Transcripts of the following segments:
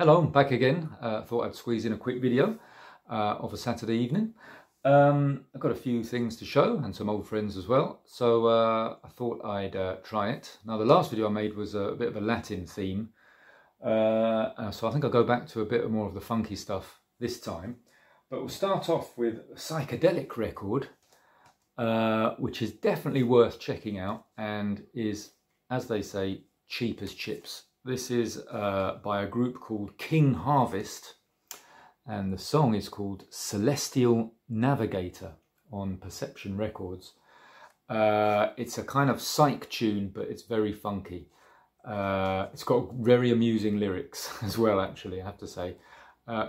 Hello, I'm back again. Thought I'd squeeze in a quick video of a Saturday evening. I've got a few things to show and some old friends as well, so I thought I'd try it. Now, the last video I made was a bit of a Latin theme, so I think I'll go back to a bit more of the funky stuff this time. But we'll start off with a psychedelic record, which is definitely worth checking out and is, as they say, cheap as chips. This is by a group called King Harvest, and the song is called Celestial Navigator on Perception Records. It's a kind of psych tune, but it's very funky. It's got very amusing lyrics as well, actually, I have to say.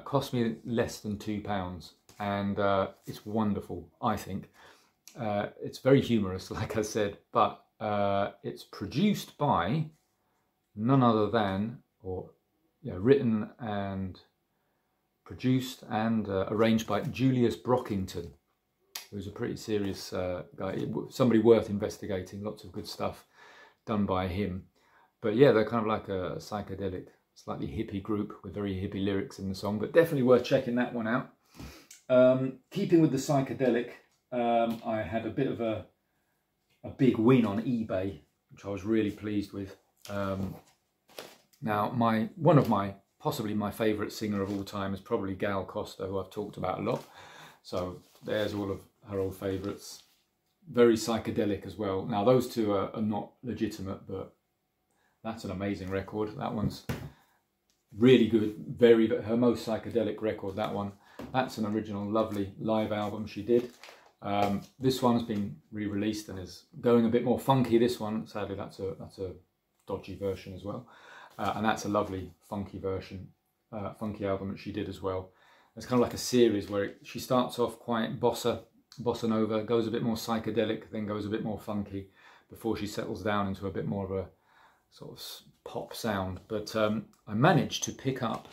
Cost me less than £2, and it's wonderful, I think. It's very humorous, like I said, but it's produced by none other than, written and produced and arranged by Julius Brockington, who's a pretty serious guy, somebody worth investigating. Lots of good stuff done by him. But yeah, they're kind of like a psychedelic, slightly hippie group with very hippie lyrics in the song, but definitely worth checking that one out. Keeping with the psychedelic, I had a bit of a big win on eBay, which I was really pleased with. Now, possibly my favourite singer of all time is probably Gal Costa, who I've talked about a lot. So there's all of her old favourites. Very psychedelic as well. Now, those two are not legitimate, but that's an amazing record. That one's really good. Her most psychedelic record, that one. That's an original, lovely live album she did. This one's been re-released and is going a bit more funky. This one, sadly, that's a dodgy version as well, and that's a lovely funky version, funky album that she did as well. It's kind of like a series where she starts off quite bossa nova, goes a bit more psychedelic, then goes a bit more funky before she settles down into a bit more of a sort of pop sound. But I managed to pick up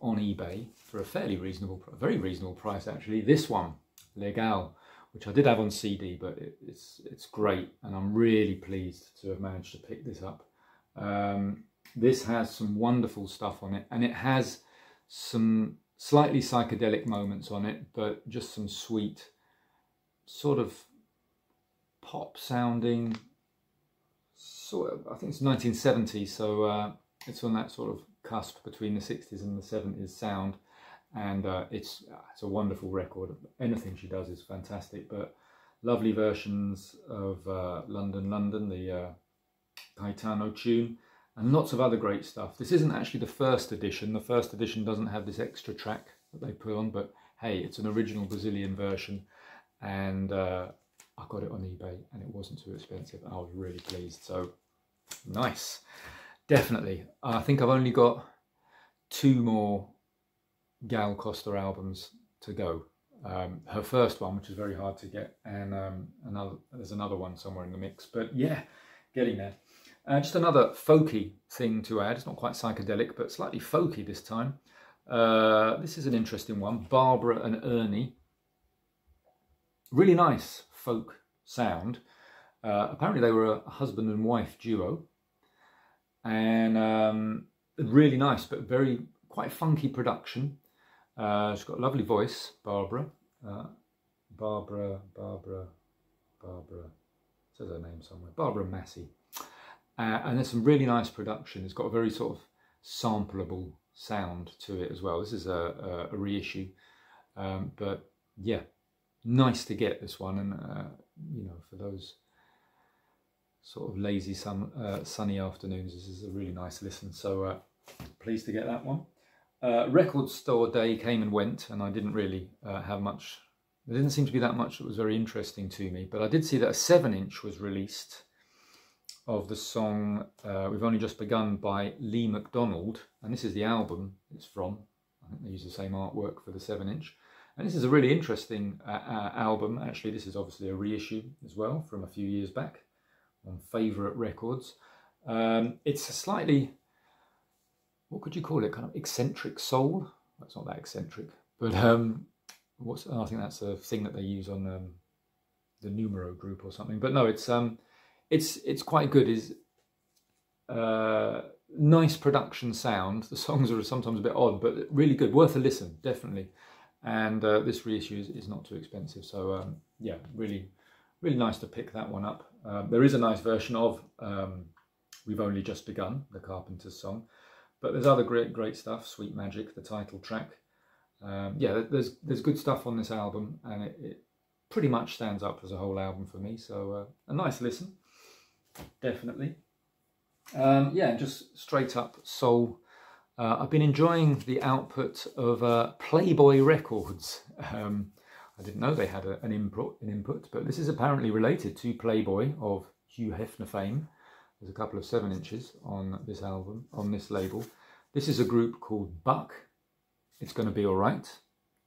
on eBay for a very reasonable price, actually, this one, Legal, which I did have on CD, but it's great, and I'm really pleased to have managed to pick this up. This has some wonderful stuff on it, and it has some slightly psychedelic moments on it, but just some sweet, sort of pop sounding, I think it's 1970s, so it's on that sort of cusp between the 60s and the 70s sound. And it's a wonderful record. Anything she does is fantastic, but lovely versions of London, the Gaetano tune, and lots of other great stuff. This isn't actually the first edition. The first edition doesn't have this extra track that they put on, but hey, it's an original Brazilian version, and I got it on eBay, and it wasn't too expensive. I was really pleased, so nice. Definitely. I think I've only got 2 more Gal Costa albums to go. Her first one, which is very hard to get, and there's another one somewhere in the mix, but yeah, getting there. Just another folky thing to add. It's not quite psychedelic, but slightly folky this time. This is an interesting one. Barbara and Ernie. Really nice folk sound. Apparently they were a husband and wife duo, and really nice, but quite funky production. She's got a lovely voice, Barbara. Barbara, says her name somewhere. Barbara Massey. And there's some really nice production. It's got a very sort of sampleable sound to it as well. This is a reissue, but yeah, nice to get this one. And you know, for those sort of lazy sunny afternoons, this is a really nice listen. So pleased to get that one. Record store day came and went, and I didn't really have much. There didn't seem to be that much that was very interesting to me, but I did see that a 7-inch was released of the song We've Only Just Begun by Lee McDonald, and this is the album it's from. I think they use the same artwork for the 7-inch, and this is a really interesting album. Actually, this is obviously a reissue as well from a few years back on Favourite Records. It's a slightly, what could you call it, kind of eccentric soul? That's not that eccentric, but I think that's a thing that they use on the Numero group or something. But no, it's quite good. nice production sound. The songs are sometimes a bit odd, but really good, worth a listen, definitely. And this reissue is not too expensive, so yeah, really nice to pick that one up. There is a nice version of We've Only Just Begun, the Carpenters song, but there's other great stuff. Sweet Magic, the title track. Yeah, there's good stuff on this album, and it pretty much stands up as a whole album for me, so a nice listen, definitely. Yeah, just straight up soul. I've been enjoying the output of Playboy Records. I didn't know they had an input, but this is apparently related to Playboy of Hugh Hefner fame. There's a couple of 7-inches on this album, on this label. This is a group called Buck. It's Gonna Be Alright.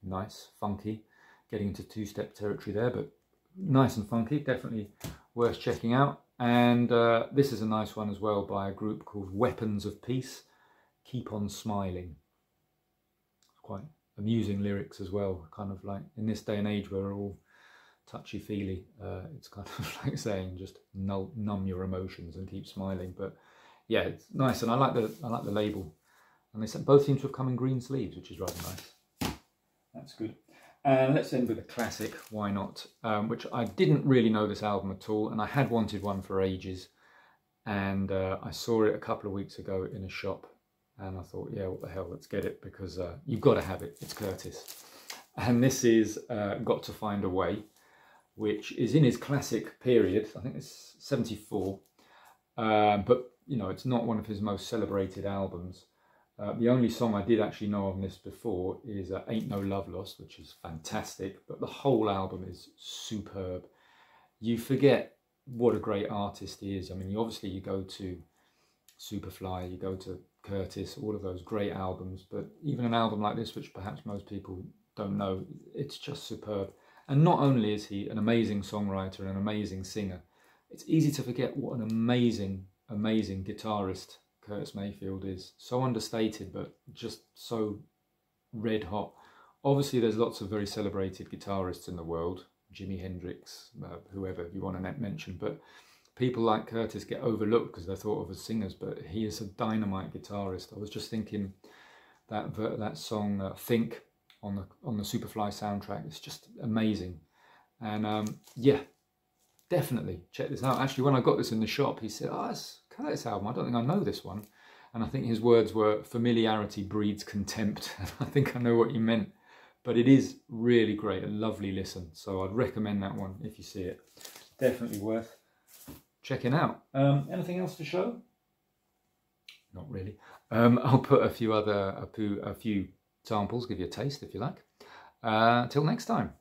Nice, funky, getting into two-step territory there, but nice and funky, definitely worth checking out. And this is a nice one as well by a group called Weapons of Peace. Keep on Smiling. Quite amusing lyrics as well, kind of like in this day and age where we're all touchy-feely, it's kind of like saying just numb your emotions and keep smiling. But yeah, it's nice, and I like the label. And they both seem to have come in green sleeves, which is rather nice. That's good. And let's end with a classic, why not? Which I didn't really know this album at all, and I had wanted one for ages. And I saw it a couple of weeks ago in a shop, and I thought, yeah, what the hell, let's get it, because you've got to have it. It's Curtis. And this is Got to Find a Way, which is in his classic period. I think it's 74. But, you know, it's not one of his most celebrated albums. The only song I did actually know on this before is Ain't No Love Lost, which is fantastic, but the whole album is superb. You forget what a great artist he is. I mean, obviously you go to Superfly, you go to Curtis, all of those great albums, but even an album like this, which perhaps most people don't know, it's just superb. And not only is he an amazing songwriter and an amazing singer, it's easy to forget what an amazing guitarist Curtis Mayfield is. So understated, but just so red hot. Obviously there's lots of very celebrated guitarists in the world, Jimi Hendrix, whoever you want to mention, but people like Curtis get overlooked because they're thought of as singers, but he is a dynamite guitarist. I was just thinking that song Think on the Superfly soundtrack, it's just amazing. And yeah, definitely check this out. Actually, when I got this in the shop, he said, oh, it's Curtis album, I don't think I know this one. And I think his words were, familiarity breeds contempt. And I think I know what you meant. But it is really great, a lovely listen. So I'd recommend that one if you see it. Definitely worth checking out. Anything else to show? Not really. I'll put a few samples, give you a taste if you like. Till next time.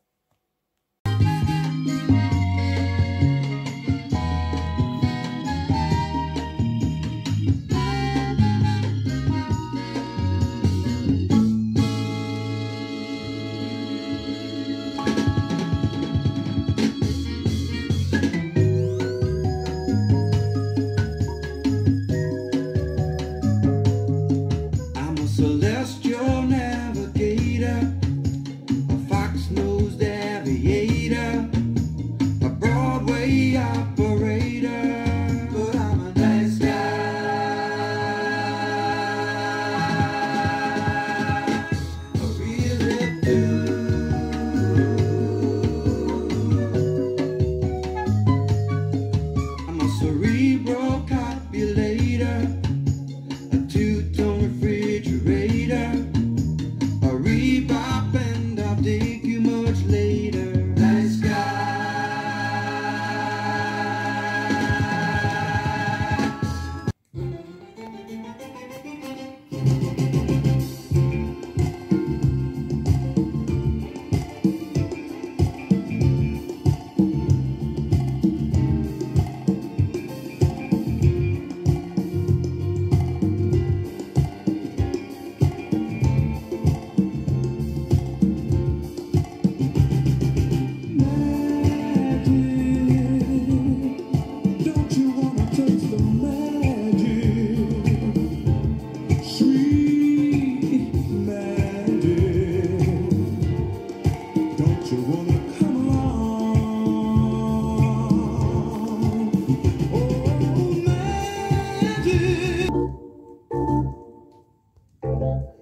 Cerebral copulator, a two-tone refrigerator. you.